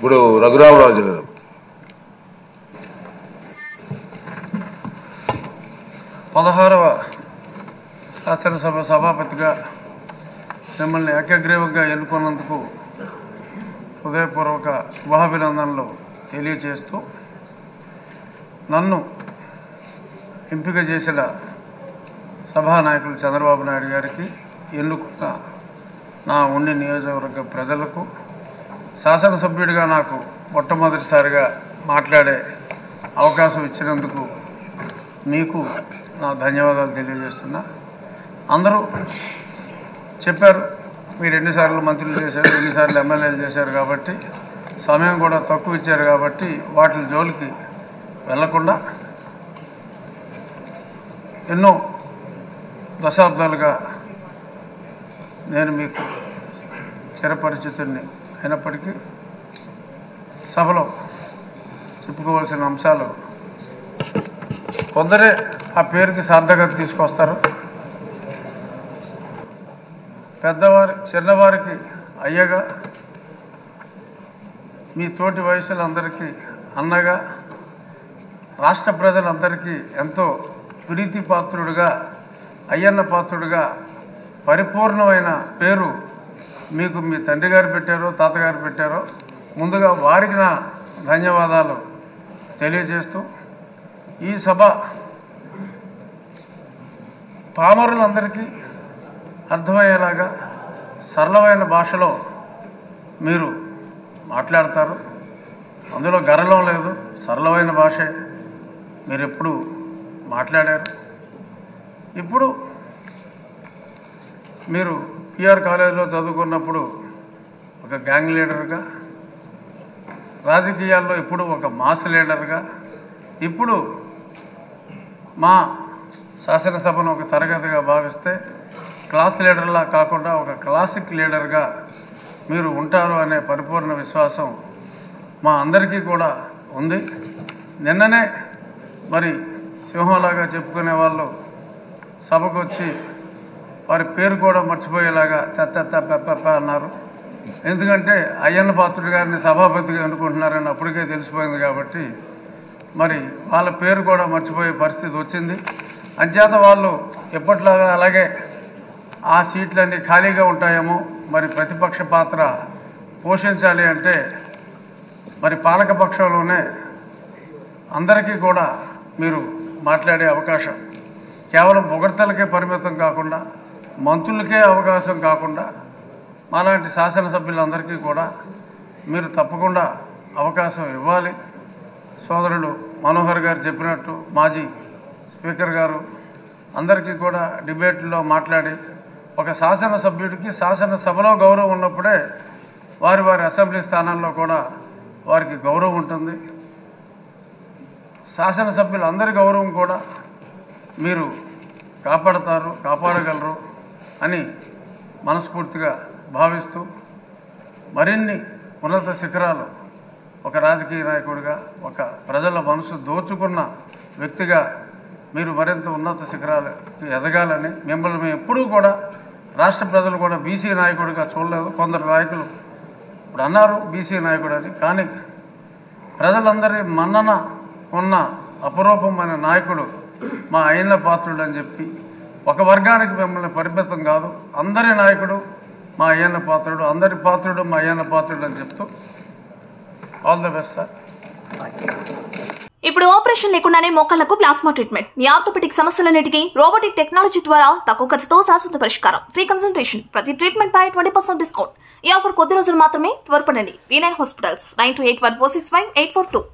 ఇప్పుడు రఘురామరాజు గారు. పదహారవ శాసనసభ సభాపతిగా మిమ్మల్ని ఏకగ్రీవంగా ఎన్నుకున్నందుకు హృదయపూర్వక శుభాభినందనలు తెలియజేస్తూ, నన్ను ఎంపిక చేసిన సభానాయకులు చంద్రబాబు నాయుడు గారికి, ఎన్నుకున్న నా ఉండి నియోజకవర్గ ప్రజలకు, శాసనసభ్యుడిగా నాకు మొట్టమొదటిసారిగా మాట్లాడే అవకాశం ఇచ్చినందుకు మీకు నా ధన్యవాదాలు తెలియజేస్తున్నా. అందరూ చెప్పారు, మీరు ఎన్నిసార్లు మంత్రులు చేశారు, ఎన్నిసార్లు ఎమ్మెల్యేలు చేశారు కాబట్టి, సమయం కూడా తక్కువ ఇచ్చారు కాబట్టి వాటి జోలికి వెళ్లకుండా ఎన్నో దశాబ్దాలుగా నేను మీకు చిరపరిచితుడిని అయినప్పటికీ సభలో చెప్పుకోవాల్సిన అంశాలు కొందరే ఆ పేరుకి సార్థకత తీసుకొస్తారు. చిన్నవారికి అయ్యగా, మీ తోటి వయసులందరికీ అన్నగా, రాష్ట్ర ప్రజలందరికీ ఎంతో ప్రీతిపాత్రుడుగా, అయ్యన్న పాత్రుడుగా పరిపూర్ణమైన పేరు మీకు మీ తండ్రి గారు పెట్టారో తాతగారు పెట్టారో, ముందుగా వారికి నా ధన్యవాదాలు తెలియజేస్తూ, ఈ సభ పామరులందరికీ అర్థమయ్యేలాగా సరళమైన భాషలో మీరు మాట్లాడతారు. అందులో గరళం లేదు, సరళమైన భాషే మీరు ఎప్పుడు మాట్లాడారు. ఇప్పుడు మీరు పిఆర్ కాలేజీలో చదువుకున్నప్పుడు ఒక గ్యాంగ్ లీడర్గా, రాజకీయాల్లో ఇప్పుడు ఒక మాస్ లీడర్గా, ఇప్పుడు మా శాసనసభను ఒక తరగతిగా భావిస్తే క్లాస్ లీడర్లా కాకుండా ఒక క్లాసిక్ లీడర్గా మీరు ఉంటారు అనే పరిపూర్ణ విశ్వాసం మా అందరికీ కూడా ఉంది. నిన్ననే మరి సింహంలాగా చెప్పుకునే వాళ్ళు సభకు వచ్చి వారి పేరు కూడా మర్చిపోయేలాగా పెప్ప అన్నారు. ఎందుకంటే అయ్యన్న పాత్రుడు గారిని సభాపతిగా ఎన్నుకుంటున్నారని అప్పటికే తెలిసిపోయింది కాబట్టి మరి వాళ్ళ పేరు కూడా మర్చిపోయే పరిస్థితి వచ్చింది. అంచేత వాళ్ళు ఎప్పట్లాగా అలాగే ఆ సీట్లన్నీ ఖాళీగా ఉంటాయేమో, మరి ప్రతిపక్ష పాత్ర పోషించాలి అంటే మరి పాలకపక్షంలోనే అందరికీ కూడా మీరు మాట్లాడే అవకాశం, కేవలం పొగడ్తలకే పరిమితం కాకుండా, మంత్రులకే అవకాశం కాకుండా, మాలాంటి శాసనసభ్యులందరికీ కూడా మీరు తప్పకుండా అవకాశం ఇవ్వాలి. సోదరుడు మనోహర్ గారు చెప్పినట్టు మాజీ స్పీకర్ గారు అందరికీ కూడా డిబేట్లో మాట్లాడి, ఒక శాసనసభ్యుడికి శాసనసభలో గౌరవం ఉన్నప్పుడే వారి అసెంబ్లీ స్థానాల్లో కూడా వారికి గౌరవం ఉంటుంది. శాసనసభ్యులందరి గౌరవం కూడా మీరు కాపాడగలరు అని మనస్ఫూర్తిగా భావిస్తూ, మరిన్ని ఉన్నత శిఖరాలు ఒక రాజకీయ నాయకుడిగా, ఒక ప్రజల మనసు దోచుకున్న వ్యక్తిగా మీరు మరింత ఉన్నత శిఖరాలకి ఎదగాలని, మిమ్మల్ని మేము ఎప్పుడూ కూడా రాష్ట్ర ప్రజలు కూడా బీసీ నాయకుడిగా చూడలేదు. కొందరు నాయకులు ఇప్పుడు అన్నారు బీసీ నాయకుడు అని, కానీ ప్రజలందరి మన్నన ఉన్న అపరూపమైన నాయకుడు మా అయ్యన్న పాత్రుడు అని చెప్పి, ఒక వర్గానికి మిమ్మల్ని పరిమితం కాదు, అందరి నాయకుడు మా అయ్యన్న పాత్రుడు, అందరి పాత్రుడు మా అయ్యన్న పాత్రుడు అని చెప్తూ ఆల్ ద బెస్ట్ సార్. ఇప్పుడు ఆపరేషన్ లేకుండానే మోకాళ్లకు ప్లాస్మా ట్రీట్మెంట్, మీ ఆర్థోపెడిక్ సమస్యలన్నిటికీ రోబోటిక్ టెక్నాలజీ ద్వారా తక్కువ ఖర్చుతో శాశ్వత పరిష్కారం, ఫ్రీ కన్సల్టేషన్, ప్రతి ట్రీట్మెంట్ పై 20% డిస్కౌంట్. ఈ ఆఫర్ కొద్ది రోజులు మాత్రమే, త్వరపడండి. V9 hospitals 9281465842.